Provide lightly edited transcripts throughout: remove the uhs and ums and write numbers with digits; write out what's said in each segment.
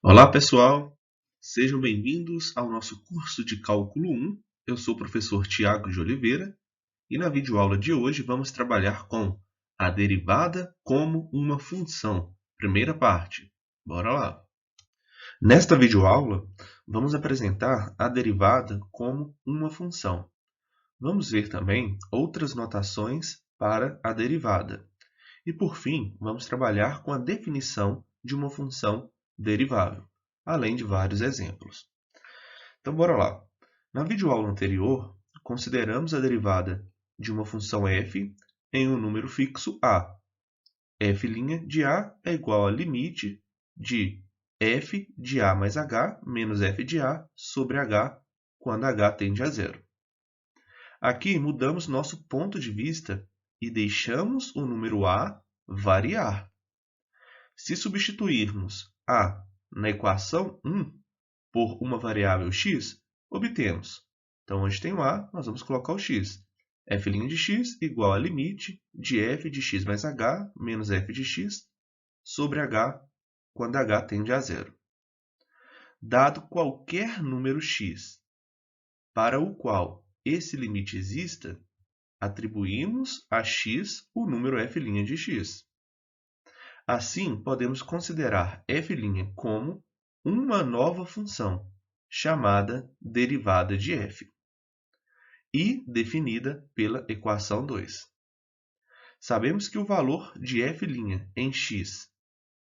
Olá, pessoal! Sejam bem-vindos ao nosso curso de Cálculo 1. Eu sou o professor Tiago de Oliveira e na videoaula de hoje vamos trabalhar com a derivada como uma função. Primeira parte. Bora lá! Nesta videoaula, vamos apresentar a derivada como uma função. Vamos ver também outras notações para a derivada. E, por fim, vamos trabalhar com a definição de uma função derivável, além de vários exemplos. Então, bora lá. Na videoaula anterior, consideramos a derivada de uma função f em um número fixo a. F' de a é igual a limite de f de a mais h menos f de a sobre h quando h tende a zero. Aqui mudamos nosso ponto de vista e deixamos o número a variar. Se substituirmos a na equação 1 por uma variável x, obtemos. Então, onde tem o a, nós vamos colocar o x. f' de x igual a limite de f de x mais h menos f de x sobre h quando h tende a zero. Dado qualquer número x para o qual esse limite exista, atribuímos a x o número f' de x. Assim, podemos considerar f' como uma nova função, chamada derivada de f, e definida pela equação 2. Sabemos que o valor de f' em x,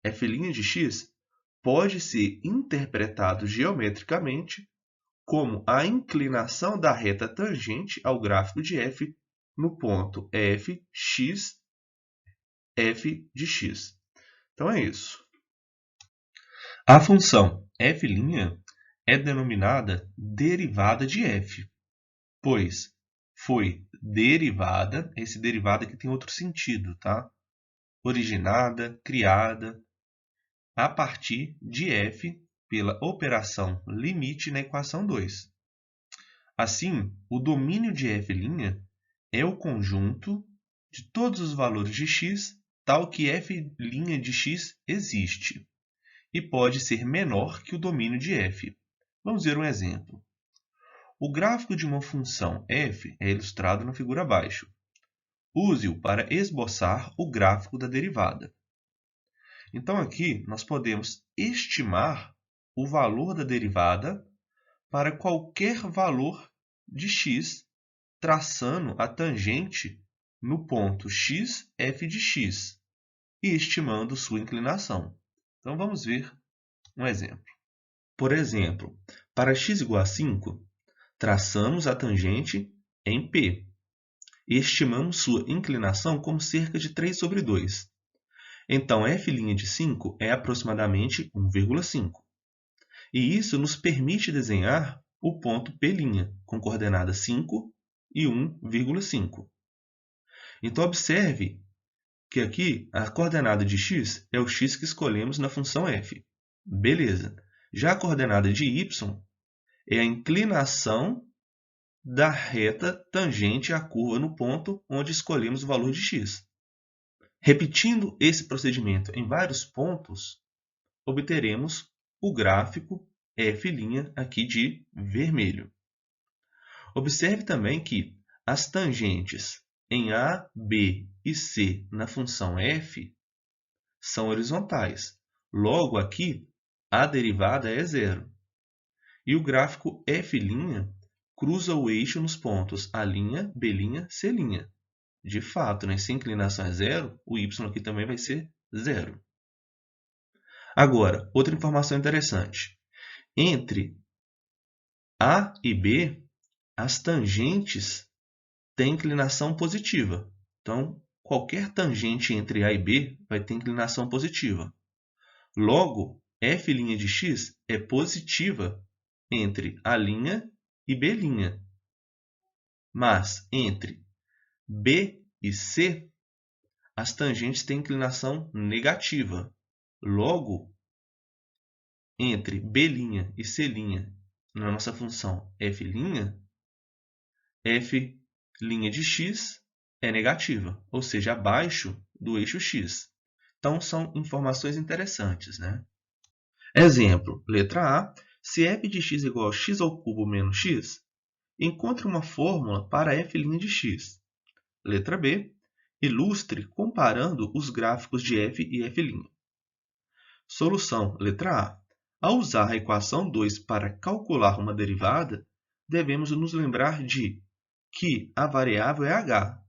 f' de x, pode ser interpretado geometricamente como a inclinação da reta tangente ao gráfico de f no ponto fx, f de x. Então é isso. A função f' é denominada derivada de f, pois foi derivada, esse derivada aqui tem outro sentido, tá? Originada, criada, a partir de f pela operação limite na equação 2. Assim, o domínio de f' é o conjunto de todos os valores de x, tal que f' de x existe, e pode ser menor que o domínio de f. Vamos ver um exemplo. O gráfico de uma função f é ilustrado na figura abaixo. Use-o para esboçar o gráfico da derivada. Então, aqui, nós podemos estimar o valor da derivada para qualquer valor de x, traçando a tangente no ponto x, f de x, e estimando sua inclinação. Então, vamos ver um exemplo. Por exemplo, para x igual a 5, traçamos a tangente em P e estimamos sua inclinação como cerca de 3 sobre 2. Então, f' de 5 é aproximadamente 1,5. E isso nos permite desenhar o ponto P', com coordenadas 5 e 1,5. Então, observe que aqui a coordenada de x é o x que escolhemos na função f. Beleza. Já a coordenada de y é a inclinação da reta tangente à curva no ponto onde escolhemos o valor de x. Repetindo esse procedimento em vários pontos, obteremos o gráfico f' aqui de vermelho. Observe também que as tangentes em A, B e C na função f são horizontais. Logo, aqui, a derivada é zero. E o gráfico f' cruza o eixo nos pontos A', B', C'. De fato, se a inclinação é zero, o y aqui também vai ser zero. Agora, outra informação interessante. Entre A e B, as tangentes têm inclinação positiva. Então, qualquer tangente entre A e B vai ter inclinação positiva. Logo, f' de x é positiva entre A' e B'. Mas, entre B e C, as tangentes têm inclinação negativa. Logo, entre B' e C' na nossa função f', f' de x é negativa, ou seja, abaixo do eixo x. Então, são informações interessantes, né? Exemplo, letra A, se f de x é igual a x ao cubo menos x, encontre uma fórmula para f' de x. Letra B, ilustre comparando os gráficos de f e f'. Solução, letra A. Ao usar a equação 2 para calcular uma derivada, devemos nos lembrar de que a variável é h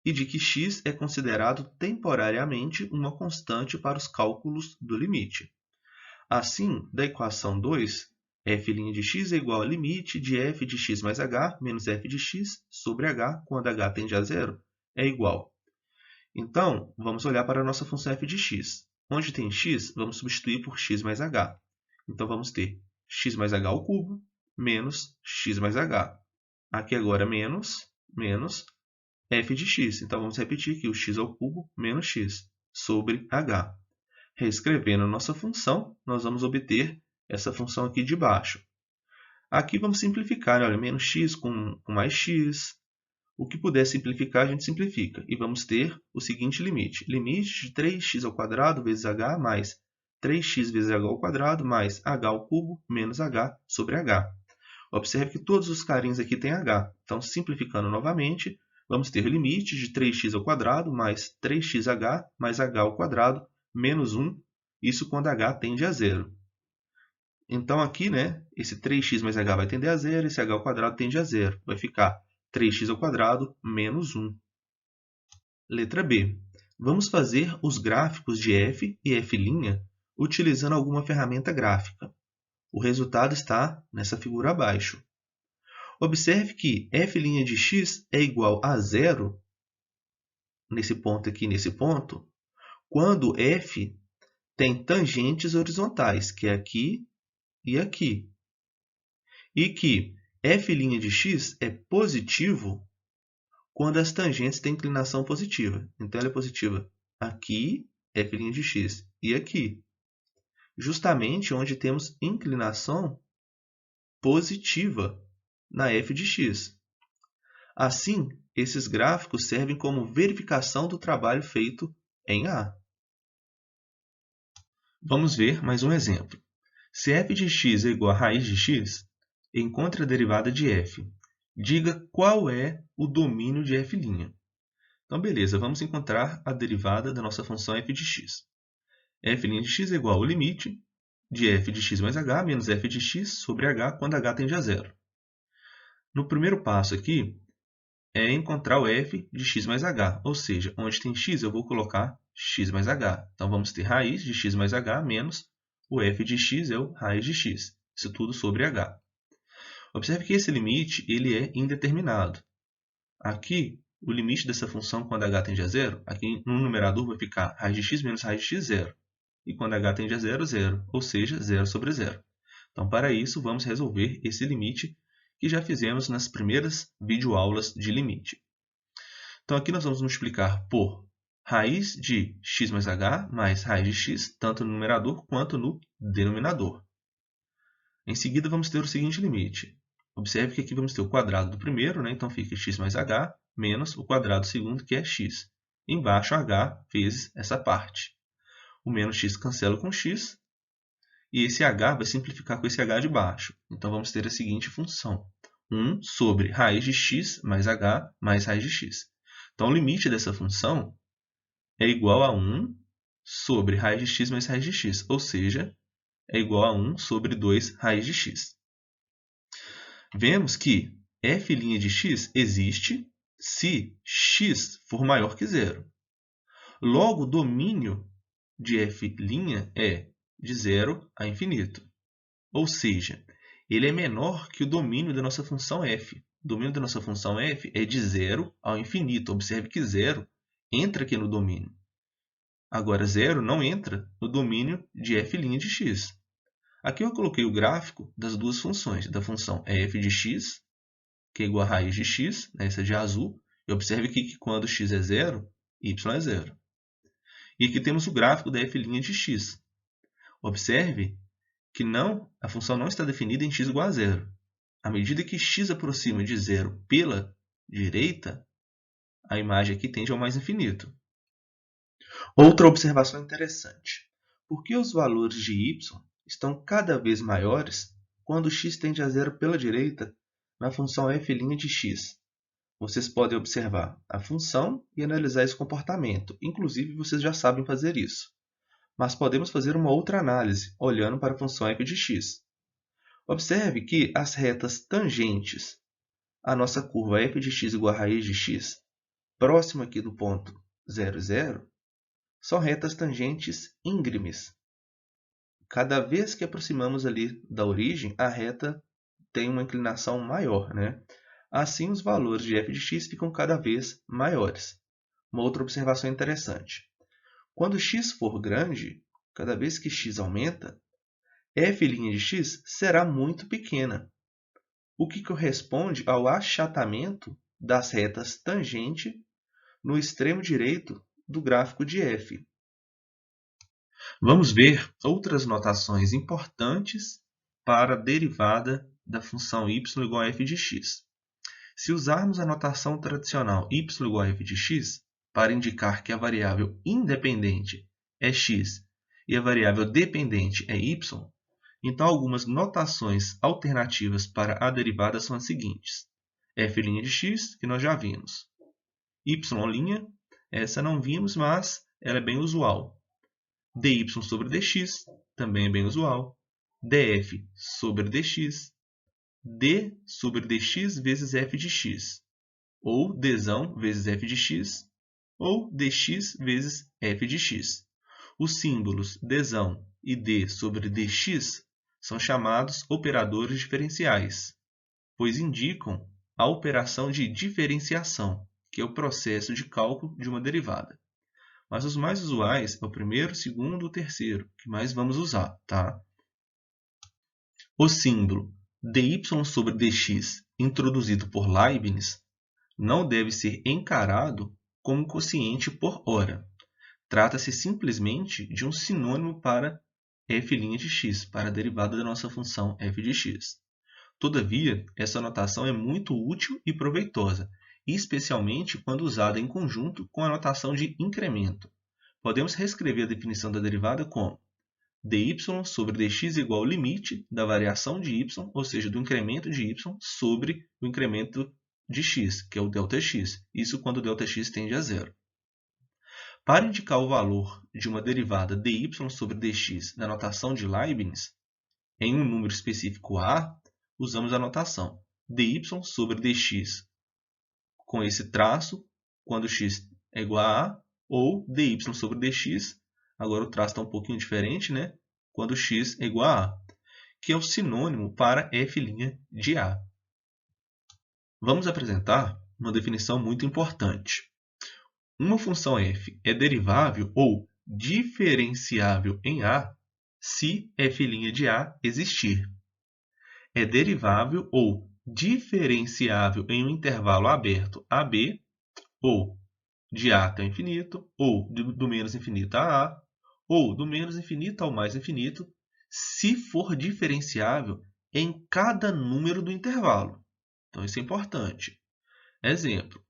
e de que x é considerado temporariamente uma constante para os cálculos do limite. Assim, da equação 2, f' de x é igual ao limite de f de x mais h menos f de x sobre h, quando h tende a zero, é igual. Então, vamos olhar para a nossa função f de x. Onde tem x, vamos substituir por x mais h. Então, vamos ter x mais h ao cubo menos x mais h. Aqui agora menos f de x. Então, vamos repetir aqui o x ao cubo menos x sobre h. Reescrevendo a nossa função, nós vamos obter essa função aqui de baixo. Aqui vamos simplificar, olha, menos x com mais x. O que puder simplificar, a gente simplifica. E vamos ter o seguinte limite. Limite de 3x ao quadrado vezes h mais 3x vezes h ao quadrado mais h ao cubo menos h sobre h. Observe que todos os carinhos aqui têm h. Então, simplificando novamente, vamos ter o limite de 3x ao quadrado mais 3xh mais h ao quadrado menos 1, isso quando h tende a zero. Então, aqui, né, esse 3x mais h vai tender a zero, esse h ao quadrado tende a zero. Vai ficar 3x ao quadrado menos 1. Letra B. Vamos fazer os gráficos de f e f' utilizando alguma ferramenta gráfica. O resultado está nessa figura abaixo. Observe que f' de x é igual a zero, nesse ponto aqui, nesse ponto, quando f tem tangentes horizontais, que é aqui e aqui. E que f' de x é positivo quando as tangentes têm inclinação positiva. Então, ela é positiva aqui, f' de x, e aqui. Justamente onde temos inclinação positiva na f de x. Assim, esses gráficos servem como verificação do trabalho feito em A. Vamos ver mais um exemplo. Se f de x é igual a raiz de x, encontre a derivada de f. Diga qual é o domínio de f'. Então, beleza, vamos encontrar a derivada da nossa função f de x. f' de x é igual ao limite de f de x mais h menos f de x sobre h quando h tende a zero. No primeiro passo aqui, é encontrar o f de x mais h, ou seja, onde tem x eu vou colocar x mais h. Então, vamos ter raiz de x mais h menos o f de x é o raiz de x. Isso tudo sobre h. Observe que esse limite ele é indeterminado. Aqui, o limite dessa função quando h tende a zero, aqui no numerador vai ficar raiz de x menos raiz de x, zero. E quando h tende a zero, zero, ou seja, zero sobre zero. Então, para isso, vamos resolver esse limite que já fizemos nas primeiras videoaulas de limite. Então, aqui nós vamos multiplicar por raiz de x mais h mais raiz de x, tanto no numerador quanto no denominador. Em seguida, vamos ter o seguinte limite. Observe que aqui vamos ter o quadrado do primeiro, né? Então fica x mais h menos o quadrado do segundo, que é x. Embaixo, h vezes essa parte. O menos x cancela com x, e esse h vai simplificar com esse h de baixo. Então, vamos ter a seguinte função. 1 sobre raiz de x mais h mais raiz de x. Então, o limite dessa função é igual a 1 sobre raiz de x mais raiz de x, ou seja, é igual a 1 sobre 2 raiz de x. Vemos que f' de x existe se x for maior que zero. Logo, o domínio de f' é de zero a infinito. Ou seja, ele é menor que o domínio da nossa função f. O domínio da nossa função f é de zero ao infinito. Observe que zero entra aqui no domínio. Agora, zero não entra no domínio de f' de x. Aqui eu coloquei o gráfico das duas funções, da função f de x, que é igual a raiz de x, né, essa de azul, e observe aqui que quando x é zero, y é zero. E aqui temos o gráfico da f' de x. Observe que a função não está definida em x igual a zero. À medida que x aproxima de zero pela direita, a imagem aqui tende ao mais infinito. Outra observação interessante. Por que os valores de y estão cada vez maiores quando x tende a zero pela direita na função f' de x. Vocês podem observar a função e analisar esse comportamento. Inclusive, vocês já sabem fazer isso. Mas podemos fazer uma outra análise, olhando para a função f de x. Observe que as retas tangentes à nossa curva f de x igual a raiz de x, próximo aqui do ponto 0, 0, são retas tangentes íngremes. Cada vez que aproximamos ali da origem, a reta tem uma inclinação maior, né? Assim, os valores de f de x ficam cada vez maiores. Uma outra observação interessante. Quando x for grande, cada vez que x aumenta, f' de x será muito pequena, o que corresponde ao achatamento das retas tangente no extremo direito do gráfico de f. Vamos ver outras notações importantes para a derivada da função y igual a f de x. Se usarmos a notação tradicional y igual a f de x para indicar que a variável independente é x e a variável dependente é y, então algumas notações alternativas para a derivada são as seguintes. f' de x, que nós já vimos. y', essa não vimos, mas ela é bem usual. dy sobre dx, também é bem usual. df sobre dx, d sobre dx vezes f de x, ou dzão vezes f de x, ou dx vezes f de x. Os símbolos dzão e d sobre dx são chamados operadores diferenciais, pois indicam a operação de diferenciação, que é o processo de cálculo de uma derivada. Mas os mais usuais é o primeiro, o segundo e o terceiro, que mais vamos usar, tá? O símbolo dy sobre dx introduzido por Leibniz não deve ser encarado como quociente por hora. Trata-se simplesmente de um sinônimo para f' de x, para a derivada da nossa função f de x. Todavia, essa notação é muito útil e proveitosa, especialmente quando usada em conjunto com a notação de incremento. Podemos reescrever a definição da derivada como dy sobre dx igual ao limite da variação de y, ou seja, do incremento de y sobre o incremento de x, que é o ΔX. Isso quando o ΔX tende a zero. Para indicar o valor de uma derivada dy sobre dx na notação de Leibniz, em um número específico a, usamos a notação dy sobre dx com esse traço, quando x é igual a ou dy sobre dx, agora o traço está um pouquinho diferente, né? Quando x é igual a, que é o sinônimo para f' de a. Vamos apresentar uma definição muito importante. Uma função f é derivável ou diferenciável em a se f' de a existir. É derivável ou diferenciável em um intervalo aberto AB, ou de a até o infinito, ou do menos infinito a, ou do menos infinito ao mais infinito, se for diferenciável em cada número do intervalo. Então, isso é importante. Exemplo,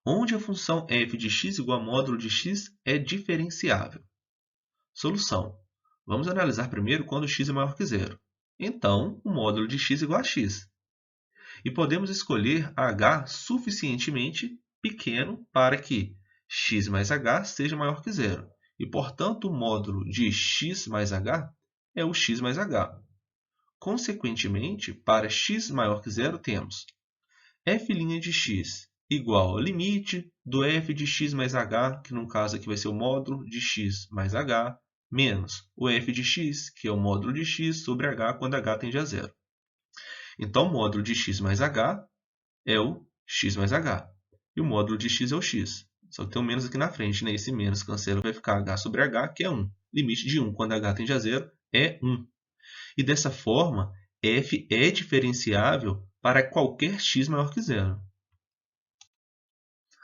onde a função f de x igual a módulo de x é diferenciável. Solução. Vamos analisar primeiro quando x é maior que zero. Então, o módulo de x é igual a x. E podemos escolher h suficientemente pequeno para que x mais h seja maior que zero. E, portanto, o módulo de x mais h é o x mais h. Consequentemente, para x maior que zero, temos f' de x igual ao limite do f de x mais h, que no caso aqui vai ser o módulo de x mais h, menos o f de x, que é o módulo de x sobre h quando h tende a zero. Então, o módulo de x mais h é o x mais h. E o módulo de x é o x. Só que tem um menos aqui na frente, né? Esse menos cancela, vai ficar h sobre h, que é 1. Limite de 1 quando h tende a zero é 1. E dessa forma, f é diferenciável para qualquer x maior que zero.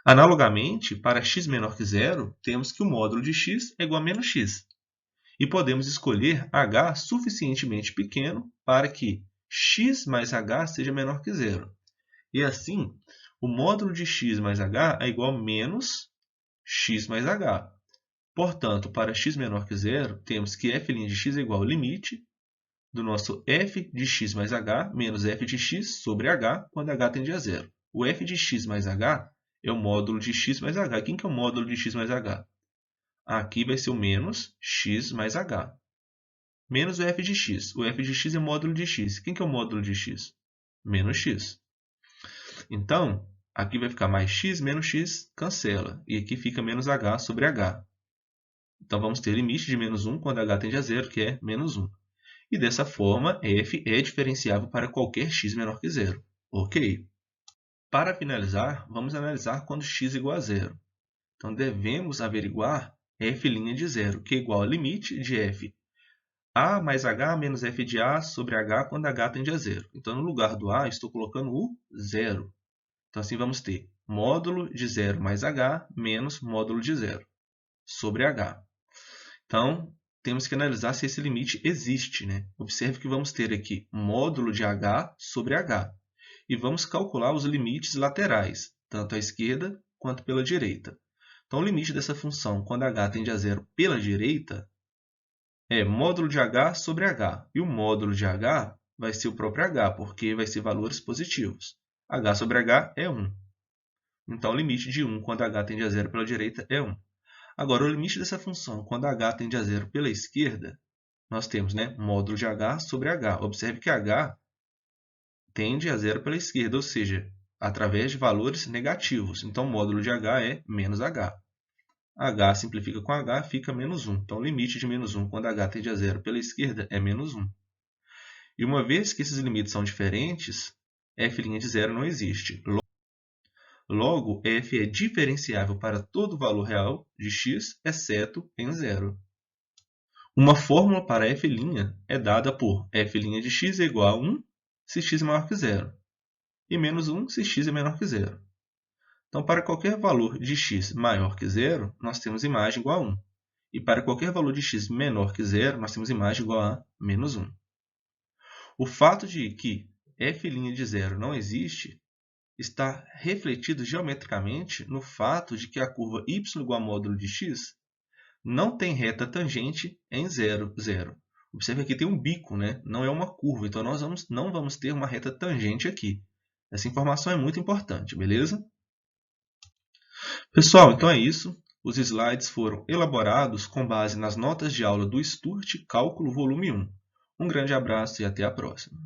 Analogamente, para x menor que zero, temos que o módulo de x é igual a menos x. E podemos escolher h suficientemente pequeno para que x mais h seja menor que zero. E assim, o módulo de x mais h é igual a menos x mais h. Portanto, para x menor que zero, temos que f' de x é igual ao limite do nosso f de x mais h menos f de x sobre h quando h tende a zero. O f de x mais h é o módulo de x mais h. Quem que é o módulo de x mais h? Aqui vai ser o menos x mais h. Menos o f de x. O f de x é o módulo de x. Quem que é o módulo de x? Menos x. Então, aqui vai ficar mais x, menos x, cancela. E aqui fica menos h sobre h. Então, vamos ter limite de menos 1 quando h tende a zero, que é menos 1. E dessa forma, f é diferenciável para qualquer x menor que zero. Ok. Para finalizar, vamos analisar quando x é igual a zero. Então, devemos averiguar f' de zero, que é igual ao limite de f a mais h menos f de a sobre h quando h tende a zero. Então, no lugar do a, estou colocando o zero. Então, assim, vamos ter módulo de zero mais h menos módulo de zero sobre h. Então, temos que analisar se esse limite existe, né? Observe que vamos ter aqui módulo de h sobre h. E vamos calcular os limites laterais, tanto à esquerda quanto pela direita. Então, o limite dessa função, quando h tende a zero pela direita, é módulo de h sobre h. E o módulo de h vai ser o próprio h, porque vai ser valores positivos. h sobre h é 1. Então, o limite de 1 quando h tende a zero pela direita é 1. Agora, o limite dessa função, quando h tende a zero pela esquerda, nós temos, né, módulo de h sobre h. Observe que h tende a zero pela esquerda, ou seja, através de valores negativos. Então, o módulo de h é menos h. h simplifica com h, fica menos 1. Então, o limite de menos 1 quando h tende a zero pela esquerda é menos 1. E uma vez que esses limites são diferentes, f' de zero não existe. Logo, f é diferenciável para todo valor real de x, exceto em zero. Uma fórmula para f' é dada por f' de x é igual a 1 se x é maior que zero, e menos 1 se x é menor que zero. Então, para qualquer valor de x maior que zero, nós temos imagem igual a 1. E para qualquer valor de x menor que zero, nós temos imagem igual a menos 1. O fato de que f' de zero não existe está refletido geometricamente no fato de que a curva y igual a módulo de x não tem reta tangente em 0, 0. Observe que tem um bico, né? Não é uma curva, então nós não vamos ter uma reta tangente aqui. Essa informação é muito importante, beleza? Pessoal, então é isso. Os slides foram elaborados com base nas notas de aula do Sturt Cálculo Volume 1. Um grande abraço e até a próxima.